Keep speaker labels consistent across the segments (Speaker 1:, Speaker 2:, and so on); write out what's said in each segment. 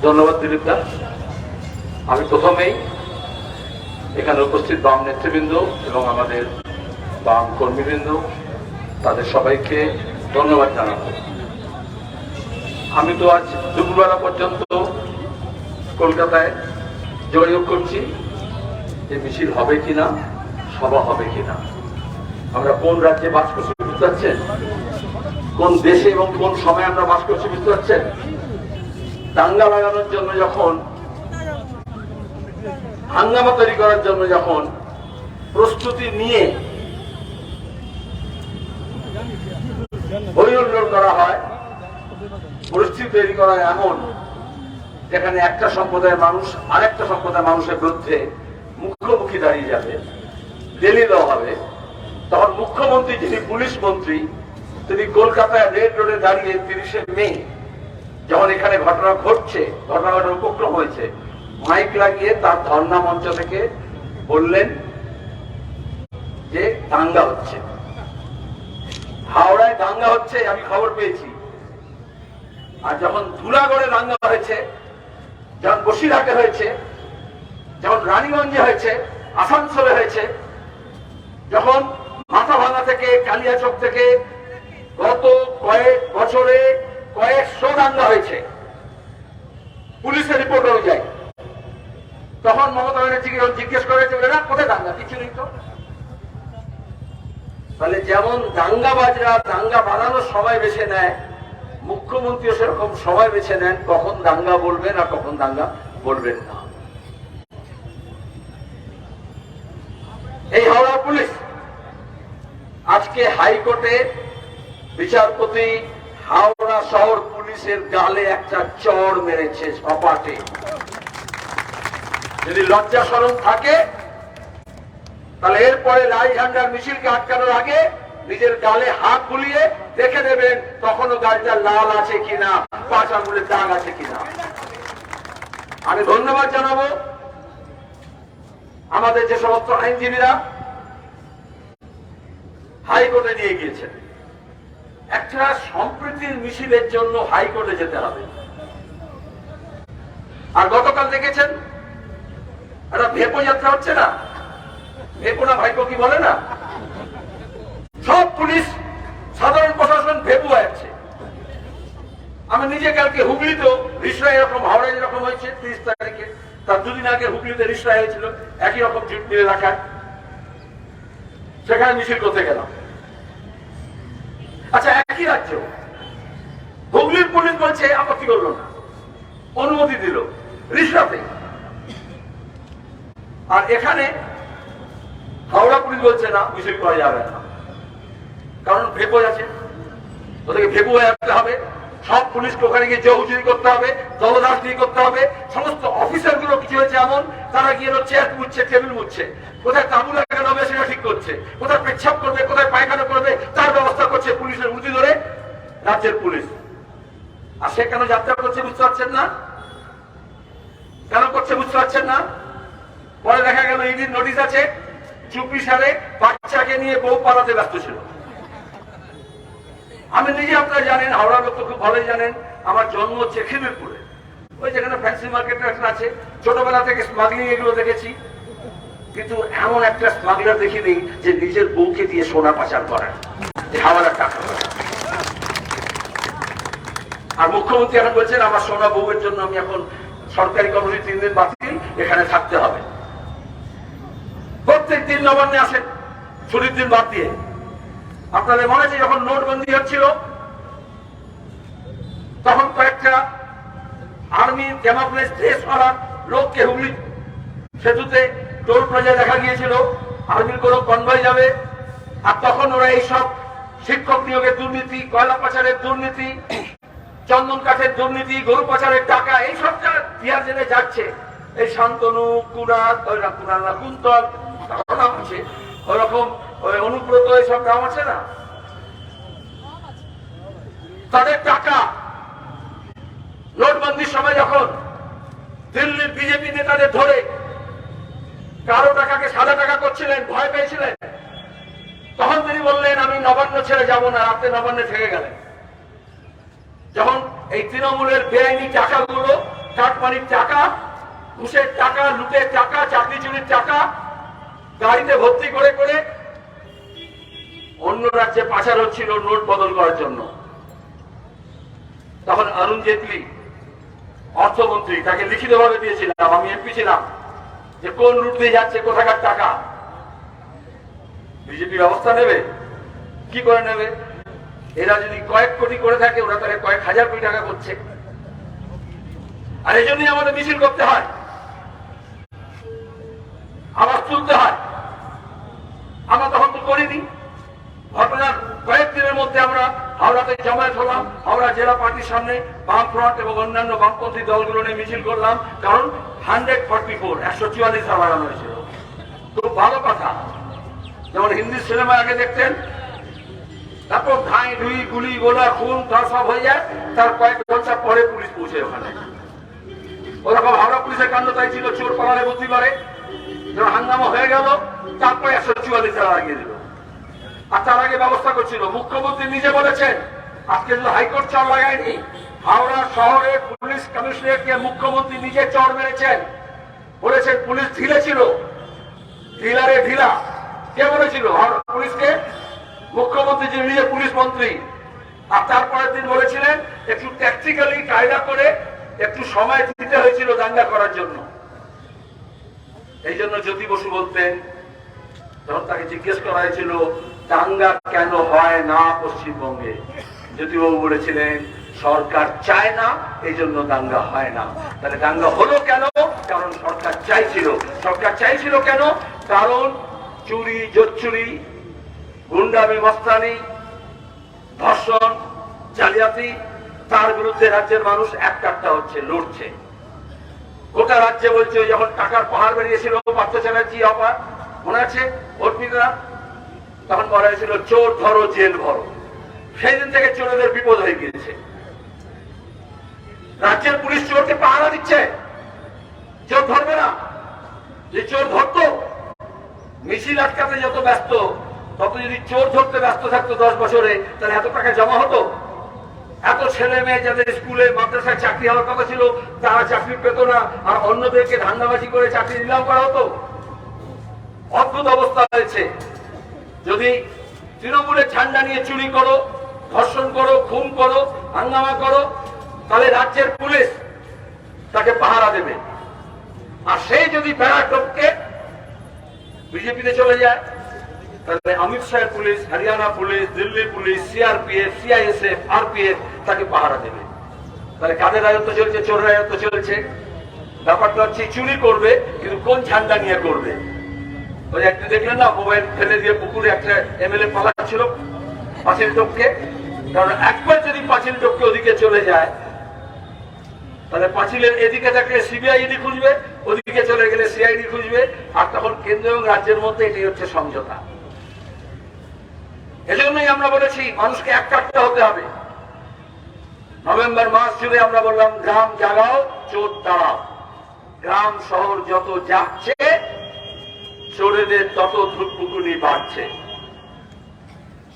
Speaker 1: ধন্যবাদ দিলীপ দা। আমি প্রথমেই এখানে উপস্থিত বাম নেতৃবৃন্দ এবং আমাদের বাম কর্মীবৃন্দ তাদের সবাইকে ধন্যবাদ জানাবো। আমি তো আজ দুপুরবেলা পর্যন্ত কলকাতায় যোগাযোগ করছি যে মিছিল হবে কিনা, সভা হবে কিনা। আমরা কোন রাজ্যে বাস করছি বুঝতে পারছেন, কোন দেশে এবং কোন সময় আমরা বাস করছি বুঝতে পারছেন। দাঙ্গা লাগানোর জন্য যখন, হাঙ্গামা তৈরি করার জন্য যখন প্রস্তুতি নিয়ে হইহুল্লোড় করা হয়, পরিস্থিতি তৈরি করা এমন যেখানে একটা সম্প্রদায়ের মানুষ আরেকটা সম্প্রদায়ের মানুষের বিরুদ্ধে মুখোমুখি দাঁড়িয়ে যাবে, রেলি দেওয়া হবে, তখন মুখ্যমন্ত্রী যিনি পুলিশ মন্ত্রী তিনি কলকাতায় রেড রোডে দাঁড়িয়ে 30শে মে যখন এখানে ঘটনা ঘটছে, ঘটনার উপক্রম হয়েছে, মাইক লাগিয়ে তার ধর্ণা মঞ্চ থেকে বললেন যে দাঙ্গা হচ্ছে, হাওড়ায় দাঙ্গা হচ্ছে, আমি খবর পেয়েছি। আর যখন ধুলাগড়ে দাঙ্গা হয়েছে, যখন বসিরহাটে হয়েছে, যখন রানীগঞ্জে হয়েছে, আসানসোলে হয়েছে, যখন মাথাভাঙা থেকে কালিয়াচক থেকে গত কয়েক বছরে কয়েকশো দাঙ্গা হয়েছে, পুলিশের রিপোর্ট অনুযায়ী, তখন মমতা ব্যানার্জি জিজ্ঞেস করেছে না কোথায় দাঙ্গা, কিছু নেই তো। তাহলে যেমন দাঙ্গাবাজরা দাঙ্গা বাঁধানোর সময় বেছে নেয়, মুখ্যমন্ত্রীও সেরকম সময় বেছে নেন কখন দাঙ্গা বলবেন আর কখন দাঙ্গা বলবেন না। এই হাওড়া পুলিশ আজকে হাইকোর্টে বিচারপতি হাওড়া শহর পুলিশের গালে একটা চড় মেরেছে সপাটে। যদি লজ্জা শরম থাকে তাহলে এরপরে লাই ঝান্ডার মিছিলকে আটকানোর আগে নিজের গালে হাত বুলিয়ে দেখে নেবেন তখনও গাড়িটা লাল আছে কিনা, 5 আঙ্গুলের দাগ আছে কিনা। আমি ধন্যবাদ জানাবো আমাদের যে সমস্ত আইনজীবীরা হাইকোর্টে নিয়ে গিয়েছেন। একটা সম্প্রীতির মিছিলের জন্য হাইকোর্টে যেতে হবে। আর গতকাল দেখেছেন একটা ভেপো যাত্রা হচ্ছে না, ভেপো না ভাইপো কি বলে না, সব পুলিশ সাধারণ প্রশাসন ভেপু আছে। আমি নিজে কালকে হুগলিতেও রিসরায় এরকম, হাওড়ায় যেরকম হয়েছে 30 তারিখে, তার 2 দিন আগে হুগলিতে রিসরায় হয়েছিল একই রকম জুট মিলে রাখায়, সেখানে মিছিল করতে গেলাম। আচ্ছা, একই রাজ্য, হুগলির পুলিশ বলছে আপত্তি করলো না, অনুমতি দিল রিসরাতে, আর এখানে হাওড়া পুলিশ বলছে না, মিছিল করা যাবে না, কারণ ভেপো আছে, ওদেরকে ভেপু হয়ে আসতে হবে, সব পুলিশকে ওখানে গিয়ে জহুজুরি করতে হবে, দলদাসগিরি করতে হবে। সমস্ত অফিসার গুলো কিছু হয়েছে এমন, তারা গিয়ে চেয়ার মুছছে, টেবিল মুছছে, কোথায় তাঁবু লাগানো হবে সেটা ঠিক করছে, কোথায় পেচ্ছাপ করবে, কোথায় পায়খানা করবে তার ব্যবস্থা করছে পুলিশের উর্দি ধরে রাজ্যের পুলিশ। আর সে কেন যাত্রা করছে বুঝতে পারছেন না, কেন করছে বুঝতে পারছেন না। পরে দেখা গেল ইডির নোটিশ আছে, চুপি সারে বাচ্চাকে নিয়ে বউ পালাতে ব্যস্ত ছিল। আমি নিজে, আপনারা জানেন, হাওড়ার লোক তো খুব ভালোই জানেন, আমার জন্ম হচ্ছে খিদিরপুরে, ওই যেখানে ফ্যান্সি মার্কেট একটা আছে, ছোটবেলা থেকে স্মাগলিং এগুলো দেখেছি, কিন্তু এমন একটা স্মাগলার দেখিনি যে নিজের বউকে দিয়ে সোনা পাচার করার, হাওড়ার টাকা। আর মুখ্যমন্ত্রী এখন বলছেন আমার সোনা বউয়ের জন্য আমি এখন সরকারি কর্মসূচি 3 দিন বাতিল, এখানে থাকতে হবে। প্রত্যেক দিন নবান্নে আসেন ছুটির দিন বাদ দিয়ে। আপনাদের মনে আছে যখন নোটবন্দি হচ্ছিল তখন কয়েকটা আর্মি ক্যামোফ্লেজ ড্রেসওয়ালা লোককে হুগলি সেতুতে টোল প্লাজায় দেখা গিয়েছিল, আর্মির কোনো কনভয় যাবে, আর তখন ওরা এইসব শিক্ষক নিয়োগের দুর্নীতি, কয়লা পাচারের দুর্নীতি, চন্দন কাঠের দুর্নীতি, গরু পাচারের টাকা, এইসব বিহার জেলে যাচ্ছে। এই শান্তনু, কুণাল, কুন্তল নাম আছে, ওরকম অনুব্রত, এইসব নাম আছে না, তাদের টাকা নোটবন্দির সময় যখন দিল্লির বিজেপি নেতাদের ধরে কারো টাকাকে সাদা টাকা করছিলেন, ভয় পেয়েছিলেন, তখন তিনি বললেন আমি নবান্ন ছেড়ে যাব না, রাতে নবান্নে থেকে গেলেন। যখন এই তৃণমূলের বেআইনি টাকাগুলো কাটমানির টাকা, ঘুষের টাকা, লুটের টাকা, চাকরি চুরির টাকা গাড়িতে ভর্তি করে করে অন্য রাজ্যে পাচার হচ্ছিল নোট বদল করার জন্য। তখন অরুণ জেটলি অর্থমন্ত্রী, তাকে লিখিতভাবে দিয়েছিলাম, আমি এমপি ছিলাম, যে কোন রুট দিয়ে যাচ্ছে, কোথাকার টাকা। বিজেপি ব্যবস্থা নেবে? কি করে নেবে? এরা যদি কয়েক কোটি করে থাকে, ওরা তাহলে কয়েক হাজার কোটি টাকা করছে। আর এই জন্যই আমাদের মিছিল করতে হয়, আওয়াজ তুলতে হয়। আমরা তখন তো করিনি। ঘটনার কয়েকদিনের মধ্যে আমরা হাওড়াতে জমায়েত হলাম, হাওড়া জেলা পার্টির সামনে বামফ্রন্ট এবং অন্যান্য বামপন্থী দলগুলো নিয়ে মিছিল করলাম, কারণ 144 ধারা লাগানো হয়েছিল। খুব ভালো কথা। যেমন হিন্দি সিনেমা আগে দেখতেন, তারপর ধাই ঢুই গুলি গোলা খুন তার সব হয়ে যায়, তার কয়েক ঘন্টা পরে পুলিশ পৌঁছে ওখানে। ওরকম হাওড়া পুলিশের কাণ্ড তাই ছিল, চোর পালালে বুদ্ধি পারে। যখন হাঙ্গামা হয়ে গেল, তারপরে 144 ধারা লাগিয়ে দিল। আর তার আগে ব্যবস্থা করছিল। মুখ্যমন্ত্রী নিজে বলেছেন, আজকে শুধু হাইকোর্ট চর লাগায়নি, হাওড়া শহরের পুলিশ কমিশনারকে মুখ্যমন্ত্রী নিজে চর মেরেছেন। বলেছেন পুলিশ ঢিলে ছিল, ঢিলারে ঢিলা। কে বলেছিল? হাওড়া পুলিশকে মুখ্যমন্ত্রী, যিনি নিজে পুলিশ মন্ত্রী। আর তারপরের দিন বলেছিলেন একটু ট্যাকটিক্যালি কায়দা করে একটু সময় দিতে হয়েছিল দাঙ্গা করার জন্য। এই জন্য জ্যোতি বসু বলতেন, তখন তাকে জিজ্ঞেস করা হয়েছিল দাঙ্গা কেন হয় না পশ্চিমবঙ্গে, জ্যোতিবাবু বলেছিলেন সরকার চায় না, এই জন্য দাঙ্গা হয় না। তাহলে দাঙ্গা হলো কেন? কারণ সরকার চাইছিল। সরকার চাইছিল কেন? কারণ চুরি, জোচ্চুরি, গুন্ডামি, মস্তানি, ধর্ষণ, জালিয়াতি, তার বিরুদ্ধে রাজ্যের মানুষ একটা হচ্ছে, লড়ছে। গোটা রাজ্যে বলছে, যখন টাকার পাহাড় বেরিয়েছিল পার্থ চ্যাটার্জি অপার, মনে আছে অর্পিতা, তখন বলা হয়েছিল চোর ধরো জেল ভরো। সেই দিন থেকে চোরদের বিপদ হয়ে গিয়েছে। রাজ্যের পুলিশ চোরকে পাহারা দিচ্ছে, চোর ধরবে না। যে চোর ধরতো, মিছিল আটকাতে যত ব্যস্ত, তত যদি চোর ধরতে ব্যস্ত থাকতো 10 বছরে, তাহলে এত টাকা জমা হতো? এত ছেলে মেয়ে যাদের স্কুলে মাদ্রাসায় চাকরি হওয়ার কথা ছিল, তারা চাকরি পেত না, আর অন্যদেরকে ধান্দাবাজি করে চাকরি নিলাম করা হতো। অদ্ভুত অবস্থা হয়েছে। যদি তৃণমূলের ঝান্ডা নিয়ে চুরি করো, ধর্ষণ করো, খুন করো, হাঙ্গামা করো, তাহলে রাজ্যের পুলিশ তাকে পাহারা দেবে। আর সেই যদি ব্যারাককে বিজেপিতে চলে যায়, তাহলে অমিত শাহের police, Haryana police, Delhi police, CRPF, CISF, RPF তাকে পাহারা দেবে। তাহলে কাদের রাজত্ব চলছে? চোর রাজত্ব চলছে। ব্যাপারটা হচ্ছে চুরি করবে, কিন্তু কোন ঝান্ডা নিয়ে করবে। ওই একদিন দেখলেন না, মোবাইল ফেলে দিয়ে পুকুরে একটা এমএলএ পালাচ্ছিল পাঁচিল টপকে। কারণ একবার যদি পাঁচিল টপকে ওদিকে চলে যায়, তাহলে পাঁচিলের এদিকে থাকলে সিবিআইডি খুঁজবে, ওদিকে চলে গেলে সিআইডি খুঁজবে। আর তখন কেন্দ্র এবং রাজ্যের মধ্যে এটাই হচ্ছে সমঝোতা। এজন্যই আমরা বলেছি মানুষকে একটা হতে হবে। নভেম্বর মাস জুড়ে আমরা বললাম গ্রাম জাগাও, চোর তাড়াও। গ্রাম শহর যত যাচ্ছে, চোরেদের তত ধূপপুকুনি বাড়ছে।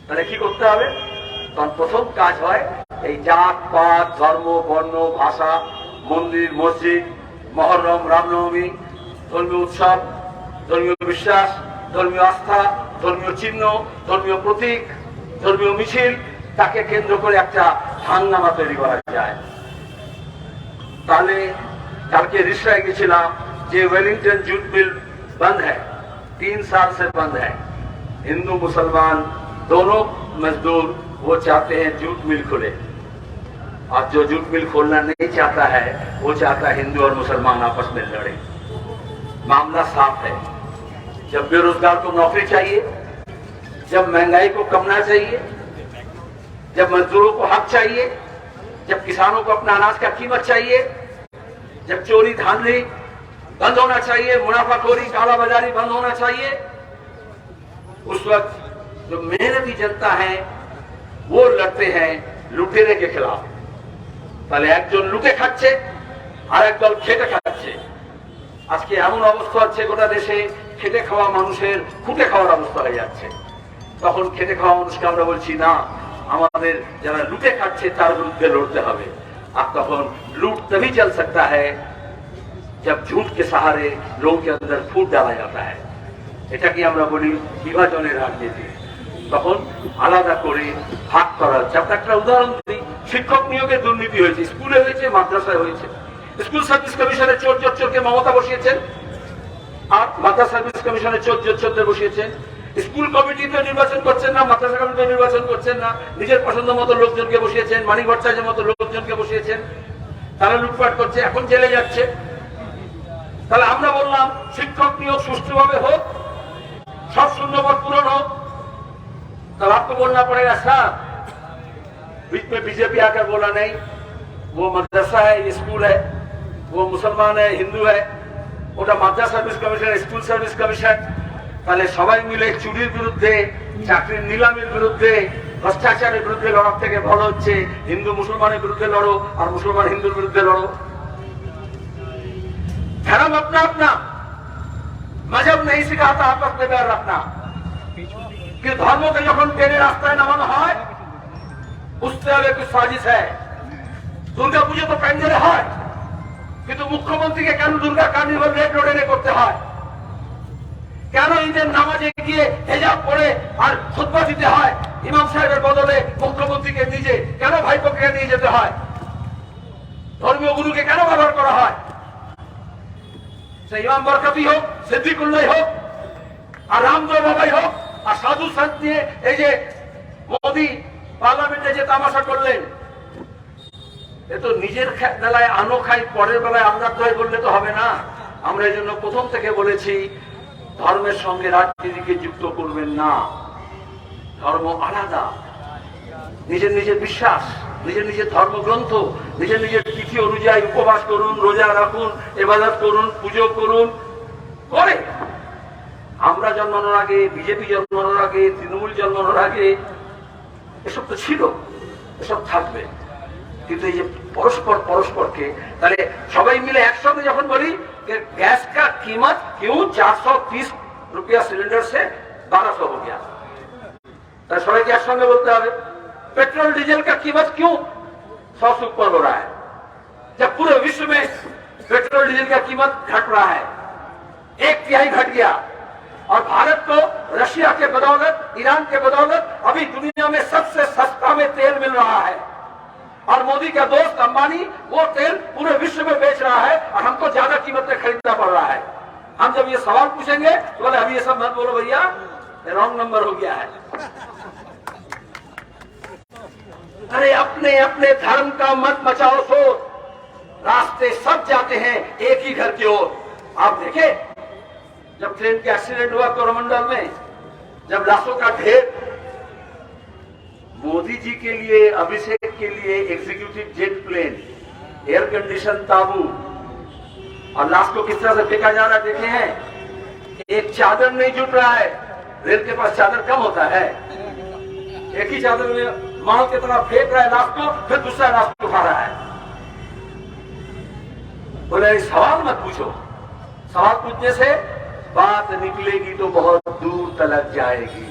Speaker 1: তাহলে কি করতে হবে? তখন প্রথম কাজ হয় এই জাত পাত, ধর্ম, বর্ণ, ভাষা, মন্দির, মসজিদ, মহরম, রামনবমী, ধর্মীয় উৎসব, ধর্মীয় বিশ্বাস, ধর্মীয় আস্থা, ধর্মীয় চিহ্ন, ধর্মীয় প্রতীক, ধর্মীয় মিছিল, তাকে কেন্দ্র করে একটা হাঙ্গামা তৈরি করা যায়। তাহলে কালকে রিসরায় গেছিলাম যে वेलिंगटन जूट मिल बंद है, 3 साल से बंद है। हिंदू मुसलमान दोनों मजदूर वो चाहते हैं जूट मिल खुले, और जो जूट मिल खोलना नहीं चाहता है, वो चाहता है हिंदू और मुसलमान आपस में लड़े। मामला साफ है। जब बेरोजगार को नौकरी चाहिए, जब महंगाई को कमना चाहिए, जब मजदूरों को हक चाहिए, जब किसानों को अपना अनाज का कीमत चाहिए, जब चोरी धांधली बंद होना चाहिए, मुनाफाखोरी, कालाबाजारी बंद होना चाहिए, उस वक्त जो मेहनती जनता है वो लड़ते हैं लुटेरे के खिलाफ। তাহলে একজন লুটে খাচ্ছে আর একদল খেটে খাচ্ছে। আজকে এমন অবস্থা হচ্ছে গোটা দেশে খেটে খাওয়া মানুষের খুঁটে খাওয়ার অবস্থা হয়ে যাচ্ছে। তখন খেটে খাওয়া মানুষকে আমরা বলছি না, আমাদের যারা লুটে খাচ্ছে তার বিরুদ্ধে লড়তে হবে। अब तখন लूट तभी चल सकता है जब झूठ के सहारे लोगों के अंदर फूट डाला जाता है। এটাকে আমরা বলি বিভাজনের রাজনীতি। তখন আলাদা করে ভাগ করা হচ্ছে। আপনার একটা উদাহরণ দিই, শিক্ষক নিয়োগে দুর্নীতি হয়েছে, স্কুলে হয়েছে, মাদ্রাসায় হয়েছে। স্কুল সার্ভিস কমিশনের চোর জোচ্চোরকে মমতা বসিয়েছেন, আর মাদ্রাসা সার্ভিস কমিশনের চোর জোচ্চোরদের বসিয়েছেন। স্কুল কমিটিতে নির্বাচন করছেন না, মাদ্রাসা কমিটিতে নির্বাচন করছেন না, নিজের পছন্দ মতো লোকজনকে বসিয়েছেন, মানিক ভট্টাচার্যের মতো লোকজনকে বসিয়েছেন, তারা লুটপাট করছে, এখন জেলে যাচ্ছে। তাহলে আমরা বললাম শিক্ষক নিয়োগ সুষ্ঠুভাবে হোক, सब शून्यपद पूर्ण हो। तब आपको बोलना पड़ेगा सर, बीच में बीजेपी आकर बोला नहीं, वो मदरसा है, ये स्कूल है, वो मुसलमान है, हिंदू है, ওটা Madrasa service commission, school service commission. তাহলে সবাই মিলে চুরির বিরুদ্ধে, চাকরির নিলামের বিরুদ্ধে, ভ্রষ্টাচারের বিরুদ্ধে লড়ার থেকে ভালো হচ্ছে হিন্দু মুসলমানের বিরুদ্ধে লড়ো আর মুসলমান হিন্দুর বিরুদ্ধে লড়ো। धर्म अपना अपना, मजहब नहीं सिखाता आपस में बैर रखना। कि धर्म के যখন টেনে রাস্তায় নামানো হয়, বুঝতে হবে कुछ साजिश है। দুর্গা পুজো তো প্যান্ডেলে হয়, কিন্তু মুখ্যমন্ত্রীকে কেন দুর্গা কার্নিভাল রেড রোডে করতে হয়? কেন ঈদের নামাজে গিয়ে হেজাব পরে আর খুতবা দিতে হয়? ইমাম সাহেবের বদলে মুখ্যমন্ত্রীকে নিজে কেন ভাইপোকে নিয়ে যেতে হয়? ধর্মীয় গুরুকে কেন ব্যবহার করা হয়? ইমাম বরকতি হোক, সিদ্দিকুল্লাহ হোক, আর রামদেব বাবাই হোক, আর সাধু সন্ত নিয়ে এই যে মোদী পার্লামেন্টে যে তামাশা করলেন, এ তো নিজের বেলায় আনো খাই, পরের বেলায় আমরা তো বললে তো হবে না। আমরা এই জন্য প্রথম থেকে বলেছি ধর্মের সঙ্গে রাজনীতিকে যুক্ত করবেন না। ধর্ম আলাদা, নিজের নিজের বিশ্বাস, নিজের নিজের ধর্মগ্রন্থ, নিজের নিজের তিথি অনুযায়ী উপবাস করুন, রোজা রাখুন, ইবাদত করুন, পুজো করুন। করে আমরা জন্মানোর আগে, বিজেপি জন্মানোর আগে, তৃণমূল জন্মানোর আগে এসব তো ছিল, এসব থাকবে। কিন্তু এই যে পরস্পর পরস্পরকে, তাহলে সবাই মিলে একসঙ্গে যখন বলি गैस का कीमत क्यों 430 रुपया सिलेंडर से 1200 हो गया, तो सभी के একসঙ্গে বলতে হবে पेट्रोल डीजल का कीमत क्यों 100 से ऊपर हो रहा है, जब पूरे विश्व में पेट्रोल डीजल का कीमत घट रहा है, 1/3 घट गया। और भारत को रशिया के बदौलत, ईरान के बदौलत अभी दुनिया में सबसे सस्ता में तेल मिल रहा है। और मोदी का दोस्त अंबानी वो तेल पूरे विश्व में बेच रहा है और हमको ज्यादा कीमत में खरीदना पड़ रहा है। हम जब ये सवाल पूछेंगे तो बोले अभी ये सब मत बोलो भैया, रॉन्ग नंबर हो गया है। अरे अपने अपने धर्म का मत मचाओ सोच, रास्ते सब जाते हैं एक ही घर की ओर। आप देखे जब ट्रेन के एक्सीडेंट हुआ कोरोमंडल में, जब लाशों का ढेर, मोदी जी के लिए, अभिषेक के लिए executive jet plane, air condition ताबू, और लाश को किस तरह से फेंका जा रहा है देखे हैं? एक चादर नहीं जुट रहा है, रेल के पास चादर कम होता है, एक ही चादर में महल की तरह फेंक रहा है लाश को, फिर दूसरा लाश को उठा रहा है। बोले सवाल मत पूछो, सवाल पूछने से बात निकलेगी तो बहुत दूर तलक जाएगी।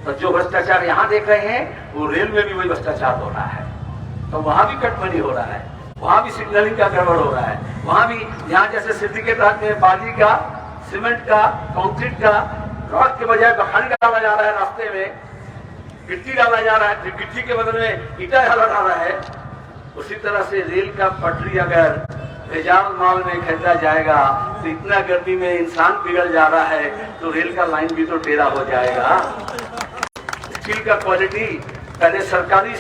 Speaker 1: तो जो भ्रष्टाचार यहाँ देख रहे हैं वो रेल में भी वही भ्रष्टाचार हो रहा है, तो वहां भी कटमनी हो रहा है, वहां भी सिग्नलिंग का गड़बड़ हो रहा है, वहां भी यहाँ जैसे सिंडिकेट राज में बाली का, सीमेंट का, कंक्रीट का, रॉड के बजाय बखारी डाला जा रहा है, रास्ते में गिट्टी डाला जा रहा है, गिट्टी के बदले में ईटा डाला जा रहा है। उसी तरह से रेल का पटरी अगर भेजाल माल में खरीदा जाएगा तो इतना गर्मी में इंसान पिघल जा रहा है, तो रेल का लाइन भी तो टेढ़ा हो जाएगा। स्टील का क्वालिटी पहले सरकारी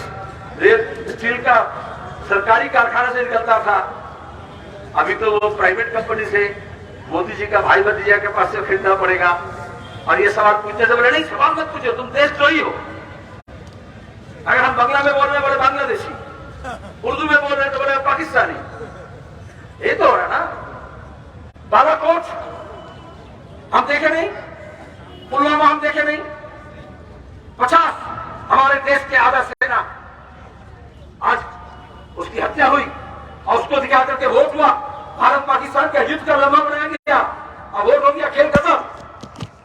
Speaker 1: रेल स्टील का सरकारी कारखाना से निकलता था, अभी तो वो प्राइवेट कंपनी से मोदी जी का भाई भतीजा के पास से खरीदना पड़ेगा। और ये सवाल पूछने से बोले नहीं, सवाल मत पूछो, तुम देशद्रोही हो। अगर हम बांग्ला में बोल रहे हैं बोले बांग्लादेशी, उर्दू में बोल रहे हैं तो बोले पाकिस्तानी, ये तो हो रहा ना। बालाकोट हम देखे नहीं, पुलवामा हम देखे नहीं, 50 हमारे देश के आधा सेना, आज उसकी हत्या हुई और उसको दिखा करके वोट हुआ, भारत पाकिस्तान का युद्ध का लम्हा बनाया गया और वोट हो गया, खेल खत्म।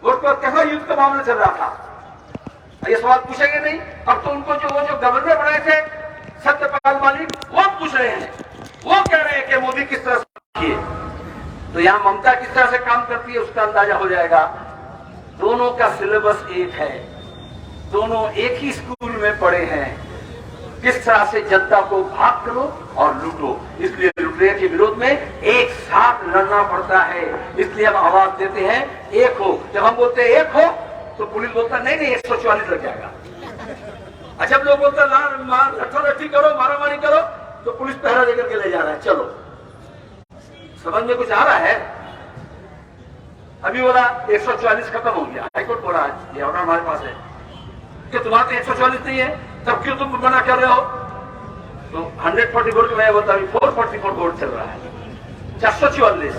Speaker 1: वोट पर कैसा युद्ध का मामला चल रहा था, ये सवाल पूछेंगे नहीं। अब तो उनको जो वो जो गवर्नर बनाए थे सत्यपाल मलिक, वो पूछ पूछ रहे हैं, वो कह रहे हैं कि मोदी किस तरह से किए। तो यहाँ ममता किस तरह से काम करती है उसका अंदाजा हो जाएगा। दोनों का सिलेबस एक है, दोनों एक ही स्कूल में पढ़े हैं। किस तरह से जनता को भाग करो और लूटो, इसलिए लुटेरे के विरोध में एक साथ लड़ना पड़ता है। इसलिए हम आवाज देते हैं एक हो। जब हम बोलते हैं एक हो तो पुलिस बोलता नहीं नहीं 144 लग जाएगा। अच्छा, लोग बोलते लट्ठी करो, मारामारी करो, तो पुलिस पहरा देकर के ले जा रहा है। चलो, समझ में कुछ आ रहा है? अभी बोला 144 खत्म हो गया, हाईकोर्ट बोला ये ऑर्डर हमारे पास है कि तुम्हारा तो 144 नहीं है, तब क्यों तुम मना कर रहे हो? तो 144 के मैं बोलता 444 कोर्ट चल रहा है, 444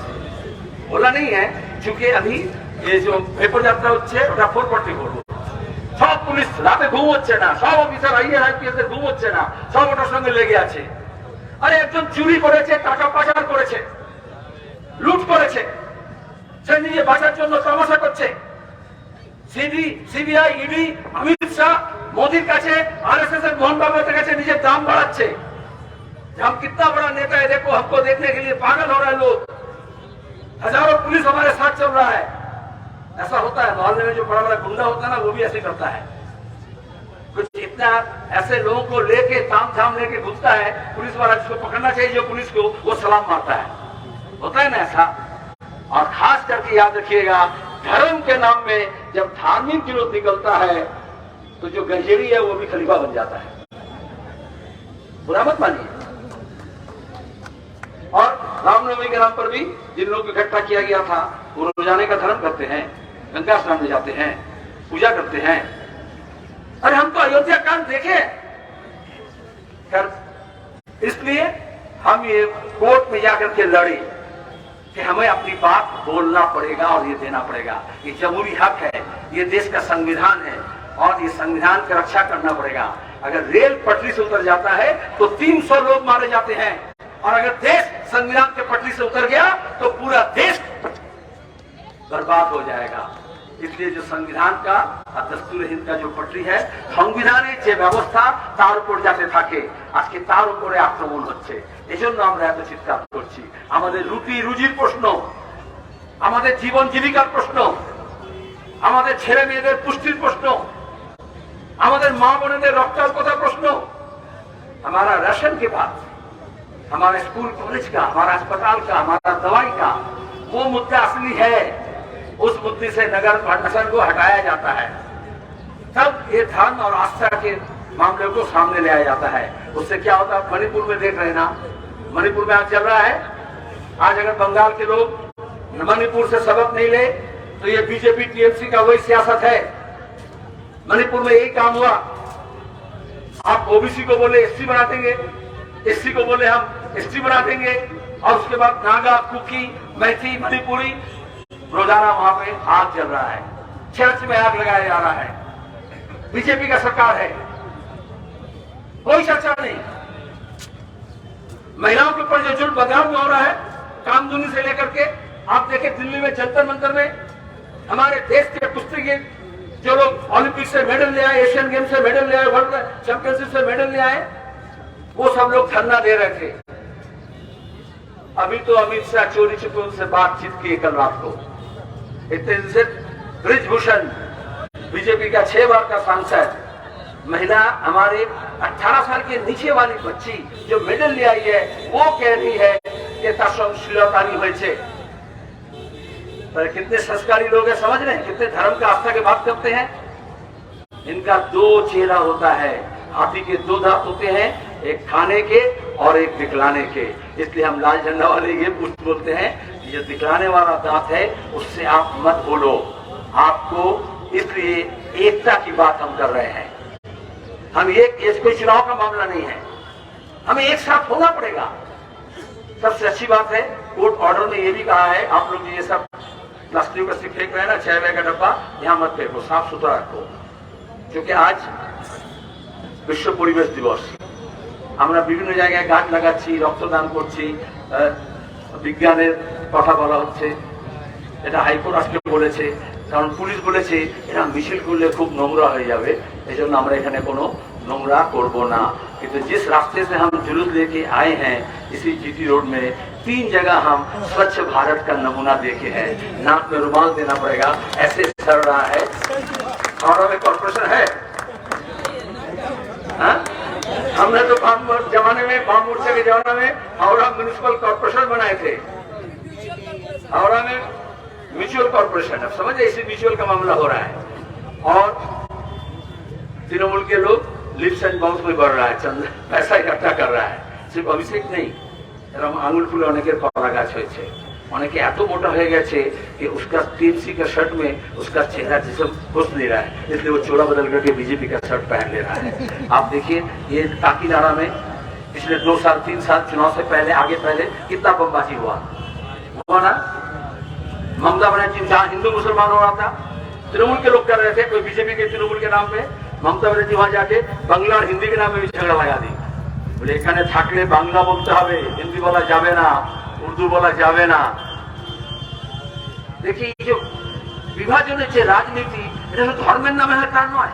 Speaker 1: बोला नहीं है, क्योंकि अभी ये जो पेपर যাত্রা হচ্ছে ওটা 444। সব পুলিশ রাতে ঘুম হচ্ছে না, সব অফিসার আইপিএস এর ঘুম হচ্ছে না, সব ওটার সঙ্গে লেগে আছে। আরে একজন চুরি করেছে, টাকা পাচার করেছে, লুট করেছে, সে নিজে বাঁচার জন্য তামাশা করছে। সিবিআই, ইডি, অমিত শাহ মোদির কাছে, आरएसएस এর মোহন ভাগবতের কাছে নিজের দাম বাড়াচ্ছে। हम कितना बड़ा नेता है देखो, हमको देखने के लिए पागल हो रहे हैं लोग। हजारों पुलिस हमारे साथ चल रहा है। ऐसा होता है मोहल्ले में, जो बड़ा बड़ा गुंडा होता है ना, वो भी ऐसे करता है। कुछ इतना ऐसे लोगों को लेके ताम झाम लेके घुसता है, पुलिस वाला जिसको पकड़ना चाहिए जो पुलिस को, वो सलाम मारता है। होता है ना ऐसा। और खास करके याद रखिएगा, धर्म के नाम में जब धार्मिक विरोध निकलता है तो जो गंजेड़ी है वो भी खलीफा बन जाता है। बुरा मत मानिए। और रामनवमी के नाम पर भी जिन लोगों को इकट्ठा किया गया था, वो रोजाने का धर्म करते हैं, गंगा स्नान में जाते हैं, पूजा करते हैं। अरे हम तो अयोध्या कांड देखे। इसलिए हम ये कोर्ट में जाकर के लड़े कि हमें अपनी बात बोलना पड़ेगा और ये देना पड़ेगा। ये जमहूरी हक है, ये देश का संविधान है और ये संविधान की रक्षा करना पड़ेगा। अगर रेल पटरी से उतर जाता है तो 300 लोग मारे जाते हैं, और अगर देश संविधान के पटरी से उतर गया तो पूरा देश बर्बाद हो जाएगा। इसलिए जो संविधान का और दस्तूर हिंद का जो पटरी है, সংবিধানের যে ব্যবস্থা তার উপর যাতে থাকে, আজকে তার উপরে আক্রমণ হচ্ছে। এজন্য আমরা এত চিৎকার করছি। আমাদের রুটি রুজির প্রশ্ন, আমাদের জীবন জীবিকার প্রশ্ন, আমাদের ছেলে মেয়েদের পুষ্টির প্রশ্ন, আমাদের মা বোনেদের রক্তাল্পতার প্রশ্ন, हमारा राशन के बाद, हमारे स्कूल कॉलेज का, हमारा अस्पताल का, हमारा दवाई का, वो मुद्दा असली है। उस मुद्दे से नगर प्रशासन को हटाया जाता है, तब ये धर्म और आस्था के मामले को सामने ले आया जाता है। उससे क्या होता है? मणिपुर में देख रहे ना, मणिपुर में आज चल रहा है। आज अगर बंगाल के लोग मणिपुर से सबक नहीं ले तो ये बीजेपी टीएमसी का वही सियासत है। मणिपुर में यही काम हुआ। आप ओबीसी को बोले एससी बना देंगे, एससी को बोले हम एसटी बना देंगे, और उसके बाद नागा, कुकी, मैथी, मणिपुरी, रोजाना वहां पे आग जल रहा है, चर्च में आग लगाया जा रहा है। बीजेपी का सरकार है, कोई चर्चा नहीं। महिलाओं के ऊपर जो जुल्म बदनाम हो रहा है, कामधुनी से लेकर के, आप देखें दिल्ली में जंतर मंतर में हमारे देश के कुश्ती के जो लोग ओलंपिक से मेडल ले आए, एशियन गेम से मेडल ले आए, वर्ल्ड चैंपियनशिप से मेडल ले आए, वो सब लोग धरना दे रहे थे। अभी तो अमित शाह चोरी छुपे उनसे बातचीत की कल रात को। इतने दिन से ब्रिजभूषण, बीजेपी का 6 बार का सांसद, महिला हमारे 18 साल के नीचे वाली बच्ची जो मेडल ले आई है, वो कह रही है कि तशशीलतानी हुई छे। पर कितने संस्कारी लोग हैं, समझ रहे हैं कितने धर्म का आस्था की बात करते हैं। इनका 2 चेहरा होता है, हाथी के 2 दांत होते हैं, एक खाने के और एक दिखलाने के। इसलिए हम लाल झंडा वाले ये बोलते हैं, ये दिखलाने वाला दांत है उससे आप मत बोलो। आपको इसलिए एकता की बात हम कर रहे हैं। हम एक कोई चुनाव का मामला नहीं है, हमें एक साथ होना पड़ेगा। सबसे अच्छी बात है, कोर्ट ऑर्डर में ये भी कहा है, आप लोग ये सब प्लास्टिक का फेंक रहे हैं ना, 6 रुपए का डब्बा, यहाँ मत फेंको, साफ सुथरा रखो। क्योंकि आज विश्व परिवेश दिवस, আমরা বিভিন্ন জায়গায় গাছ লাগাচ্ছি, রক্তদান করছি, বিজ্ঞানের কথা বলা হচ্ছে। এটা হাইকোর্ট আজকে বলেছে, কারণ পুলিশ বলেছে এরা মিছিল করলে খুব নোংরা হয়ে যাবে, এই জন্য আমরা এখানে কোনো নোংরা করব না। कि तो जिस रास्ते से हम जुलूस लेके आए हैं इसी जीटी रोड में 3 जगह हम स्वच्छ भारत का नमूना देखे हैं। नाक में रुमाल देना पड़ेगा, ऐसे सड़ रहा है। हावड़ा में कॉर्पोरेशन है हा? हमने तो जमाने में बाम मोर्चे के जमाने में हावड़ा म्यूनिसिपल कॉर्पोरेशन बनाए थे। हावड़ा में म्यूचुअल कॉर्पोरेशन, अब समझे इसी म्यूचुअल का मामला हो रहा है और तृणमूल के लोग लिप्स एंड बाउंस में बढ़ रहा है, चंद पैसा इकट्ठा कर रहा है। सिर्फ अभिषेक नहीं, एरকম आंगुल फुले অনেকের কলা গাছ হয়েছে, অনেকে এত মোটা হয়ে গেছে कि उसका टीएमसी का शर्ट में उसका चेहरा जिसम घुस नहीं रहा है, इसलिए वो चोला बदल करके बीजेपी का शर्ट पहन ले रहा है। आप देखिए ये काकीनाडा में पिछले 2 साल 3 साल चुनाव से पहले आगे पहले कितना बमबाजी हुआ ना। ममता बनर्जी जहाँ हिंदू मुसलमान हो रहा था, तृणमूल के लोग कर रहे थे, कोई बीजेपी के तृणमूल के नाम पे, ममता बनर्जी वहां जाके बांग्ला और हिंदी के नाम में भी झगड़ा लगा दी। बोले এখানে থাকলে বাংলা বলতে হবে, হিন্দি বলা যাবে না, উর্দু বলা যাবে না। দেখি এই যে বিভাজনের যে রাজনীতি, এটা তো ধর্মের নামে হয় তা নয়।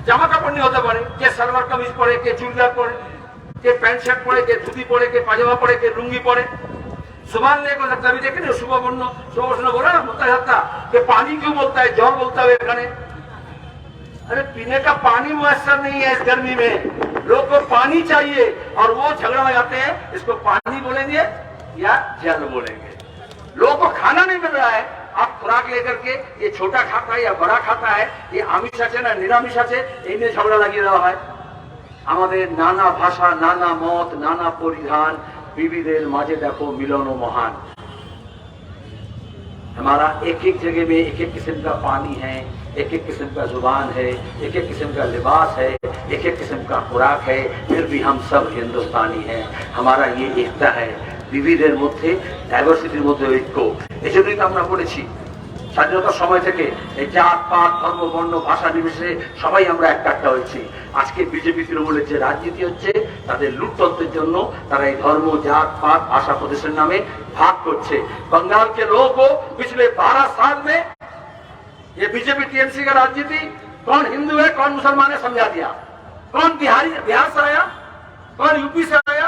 Speaker 1: জামা কাপড় নিয়ে হতে পারে, কে সালোয়ার কামিজ পরে, কে চুড়িদার পরে, কে প্যান্ট শার্ট পরে, কে ধুতি পরে, কে পাজামা পরে, কে লুঙ্গি পরে। सुबह ने को सकता भी देखे ना, सुबह बोला ना बोलता जाता कि पानी क्यों बोलता है, जल बोलता है खाने। अरे पीने का पानी मुयस्सर नहीं है इस गर्मी में, लोग को पानी चाहिए और वो झगड़ा लगाते हैं, इसको पानी बोलेंगे या जल बोलेंगे। लोगों को खाना नहीं मिल रहा है, आप खुराक लेकर के ये छोटा खाता है या बड़ा खाता है, ये आमिष আছে না নিরামিষ আছে, এই নিয়ে ঝগড়া লাগিয়ে দেওয়া হয়। আমাদের নানা ভাষা, নানা মত, নানা পরিধান, विविधेर माঝে देखो मिलन महान। हमारा एक एक जगह में एक एक किस्म का पानी है, एक एक किस्म का जुबान है, एक एक किस्म का लिबास है, एक एक किस्म का खुराक है, फिर भी हम सब हिंदुस्तानी हैं। हमारा ये एकता है, विविधेर मध्य डाइवर्सिटिर मध्य ऐक्य। एजন্যই তো আমরা বলেছি স্বাধীনতার সময় থেকে এই জাত পাত ধর্ম বর্ণ ভাষা নির্বিশেষে সবাই আমরা একটা হয়েছি। আজকে বিজেপি তৃণমূলের যে রাজনীতি হচ্ছে তাদের লুটতন্ত্রের জন্য তারা এই ধর্ম জাত পাত ভাষা প্রদেশের नामे भाग করছে। बंगाल के लोगों को पिछले 12 साल में ये बीजेपी टीएमसी का राजनीति कौन हिंदू है कौन मुसलमान है समझा दिया। कौन बिहार से आया, कौन यूपी से आया,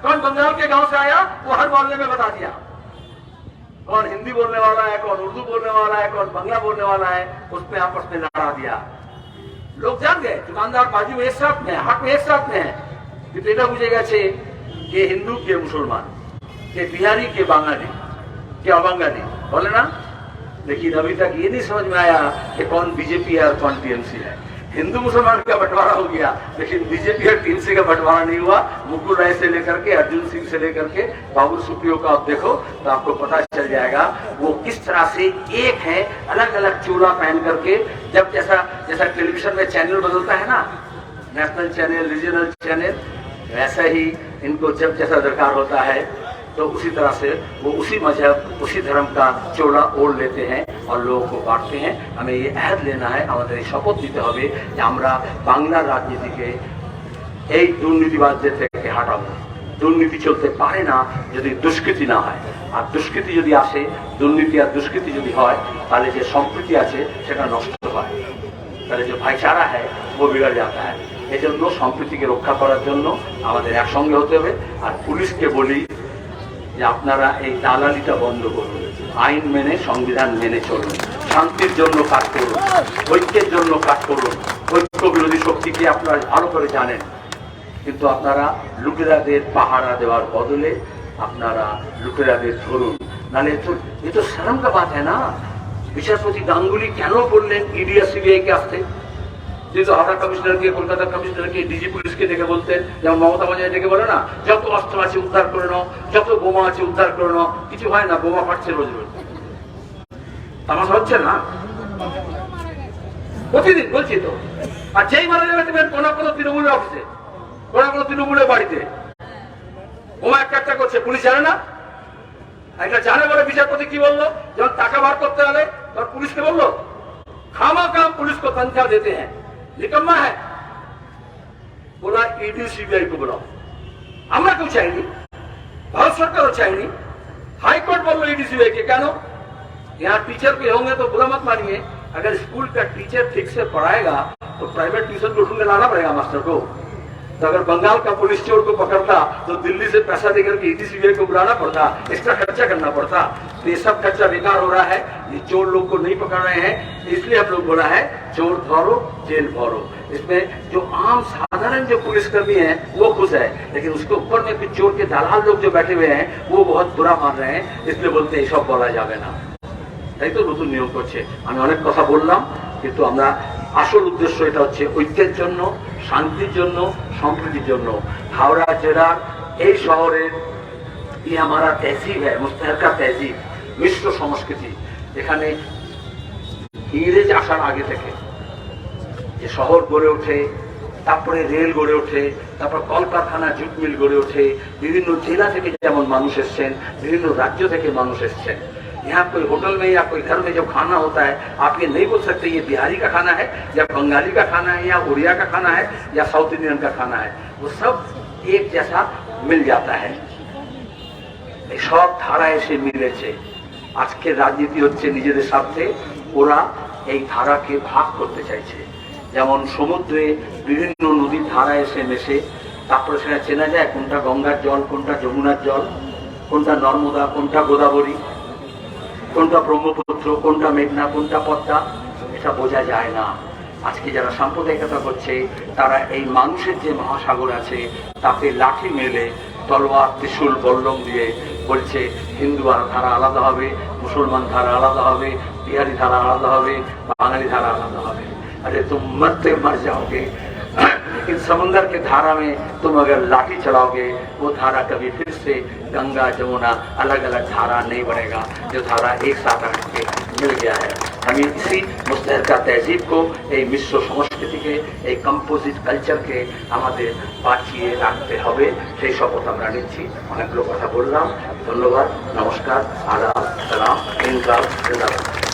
Speaker 1: कौन बंगाल के गांव से आया, वो हर मोहल्ले में बता दिया। कौन हिंदी बोलने वाला है, कौन उर्दू बोलने वाला है, कौन बांग्ला बोलने वाला है, उसमें आपस में लड़ा दिया। लोग जान गए, दुकानदार बाजू में एक साथ में, हाथ में एक साथ में है। কিন্তু এটা বুঝে গেছে কে হিন্দু কে মুসলমান, কে बिहारी के बांग्लादेश के अबांगाली, बोले ना। लेकिन अभी तक ये नहीं समझ में आया कि कौन बीजेपी है और कौन टीएमसी है। हिंदू मुसलमान का बंटवारा हो गया, लेकिन बीजेपी और टीएमसी का बंटवारा नहीं हुआ। मुकुल राय से लेकर के अर्जुन सिंह से लेकर के बाबुल सुप्रियो का आप देखो तो आपको पता चल जाएगा वो किस तरह से एक है, अलग अलग चोला पहन करके। जब जैसा टेलीविजन में चैनल बदलता है ना, नेशनल चैनल, रीजनल चैनल, वैसा ही इनको जब जैसा दरकार होता है तो उसी तरह से वो उसी मजहब उसी धर्म का चोला ओढ़ लेते हैं और लोगों को बांटते हैं। हमें ये अहद लेना है, আমাদের এই শপথ নিতে হবে যে আমরা বাংলার রাজনীতিকে এই দুর্নীতিবাদদের থেকে হাঁটাবো। দুর্নীতি চলতে পারে না যদি দুষ্কৃতি না হয়, আর দুষ্কৃতি যদি আসে, দুর্নীতি আর দুষ্কৃতি যদি হয় তাহলে যে সম্প্রীতি আছে সেটা নষ্ট হয়, তাহলে যে ভাইচারা है वो बिगड़ जाता है। এজন্য সম্প্রীতিকে রক্ষা করার জন্য আমাদের একসঙ্গে হতে হবে। আর পুলিশকে বলি যে আপনারা এই দালালিটা বন্ধ করুন, আইন মেনে সংবিধান মেনে চলুন, শান্তির জন্য কাজ করুন, ঐক্যের জন্য কাজ করুন। ঐক্য বিরোধী শক্তিকে আপনারা ভালো করে জানেন, কিন্তু আপনারা লুটেরাদের পাহারা দেওয়ার বদলে আপনারা লুটেরাদের ধরুন। নাহলে এ তো শরম का बात है ना। বিচারপতি গাঙ্গুলি কেন বললেন ইডি আর সিবিআই কে আসতে? যেহেতু হাওড়া কমিশনারকে, কলকাতা কমিশনারকে, ডিজি পুলিশকে ডেকে বলতেন, যেমন মমতা বন্দ্যোপাধ্যায় ডেকে বলে না, যত অস্ত্র আছে উদ্ধার করে নাও, যত বোমা আছে উদ্ধার করে নাও। কিছু হয় না, বোমা ফাটছে রোজ রোজ, তামাশা হচ্ছে না প্রতিদিন, বলছি তো। আর যেই মারা যাবে তুমি কোনো তৃণমূলের অফিসে, কোনো তৃণমূলের বাড়িতে বোমা একটা করছে, পুলিশ জানে না। এটা জানে বলে বিচারপতি কি বললো, যখন টাকা বার করতে হলে তখন পুলিশকে বললো खामखा पुलिस को तनख्वाह देते हैं, निकम्मा है। बोला ईडी सीबीआई को बुलाओ। আমরা কেউ চাইনি, भारत सरकार चाहेनी। हाईकोर्ट बोल ईडी सीबीआई के क्या नो, यहाँ टीचर के होंगे तो बुरा मत मानिए। अगर स्कूल का टीचर ठीक से पढ़ाएगा तो प्राइवेट ट्यूशन को ढूंढ के लाना पड़ेगा मास्टर को। तो अगर बंगाल का पुलिस चोर को पकड़ता तो दिल्ली से पैसा देकर के ईडी सीबीआई को बुलाना पड़ता, एक्स्ट्रा खर्चा करना पड़ता। तो ये सब खर्चा बेकार हो रहा है। ये चोर लोग को नहीं पकड़ रहे हैं, इसलिए हम लोग बोला है चोर धरो जेल भरो। इसमें जो आम साधारण जो पुलिसकर्मी है वो खुश है, लेकिन उसके ऊपर में कुछ चोर के दलाल लोग जो बैठे हुए हैं वो बहुत बुरा मान रहे हैं, इसलिए बोलते हैं सब বলা যাবে না। তাই তো নতুন নিয়ম করছে। আমি অনেক কথা বললাম, কিন্তু আমরা আসল উদ্দেশ্য এটা হচ্ছে ঐক্যের জন্য, শান্তির জন্য, সম্প্রীতির জন্য। হাওড়া জেলার এই শহরের ये हमारा तहजीब है, मुस्तहरका तहजीब, मिश्र संस्कृति। এখানে ইংরেজ আসার আগে থেকে যে শহর গড়ে ওঠে, তারপরে রেল গড়ে ওঠে, তারপর কলকারখানা জুট মিল গড়ে ওঠে, বিভিন্ন জেলা থেকে যেমন মানুষ এসছেন, বিভিন্ন রাজ্য থেকে মানুষ এসছেন। यहाँ कोई होटल में या कोई घर में जब खाना होता है, आप ये नहीं बोल सकते ये बिहारी का खाना है या बंगाली का खाना है या उड़िया का खाना है या साउथ इंडियन का खाना है, वो सब एक जैसा मिल जाता है। सब धारा एसे मिलेছে। আজকে রাজনীতি হচ্ছে নিজেদের স্বার্থে, ওরা এই ধারাকে ভাগ করতে চাইছে। যেমন সমুদ্রে বিভিন্ন নদীর ধারা এসে মেশে, তারপরে সেটা চেনা যায় কোনটা গঙ্গার জল, কোনটা যমুনার জল, কোনটা নর্মদা, কোনটা গোদাবরী, কোনটা ব্রহ্মপুত্র, কোনটা মেঘনা, কোনটা পদ্মা, এটা বোঝা যায় না। আজকে যারা সাম্প্রদায়িকতা করছে তারা এই মানুষের যে মহাসাগর আছে তাতে লাঠি মেলে, তলোয়ার, ত্রিশূল, বল্লম দিয়ে বলছে হিন্দু ধারা আলাদা হবে, মুসলমান ধারা আলাদা হবে, বিহারি ধারা আলাদা হবে, বাঙালি धारा आलादा হবে। अरे तुम मरते मर जाओगे, लेकिन समुंदर के धारा में तुम अगर लाठी चलाओगे वो धारा कभी फिर से गंगा जमुना अलग अलग धारा नहीं बनेगा, जो धारा एक साथ आके मिल गया है। हमें इसी मुस्तहरका तहजीब को, এই মিশ্র সংস্কৃতিকে, এই কম্পোজিট কালচারকে আমাদের বাঁচিয়ে রাখতে হবে, সেই শপথ আমরা নিচ্ছি। অনেকগুলো কথা বললাম, ধন্যবাদ, নমস্কার, আদাব, সালাম, ইনকাম, জিন্দাবাদ।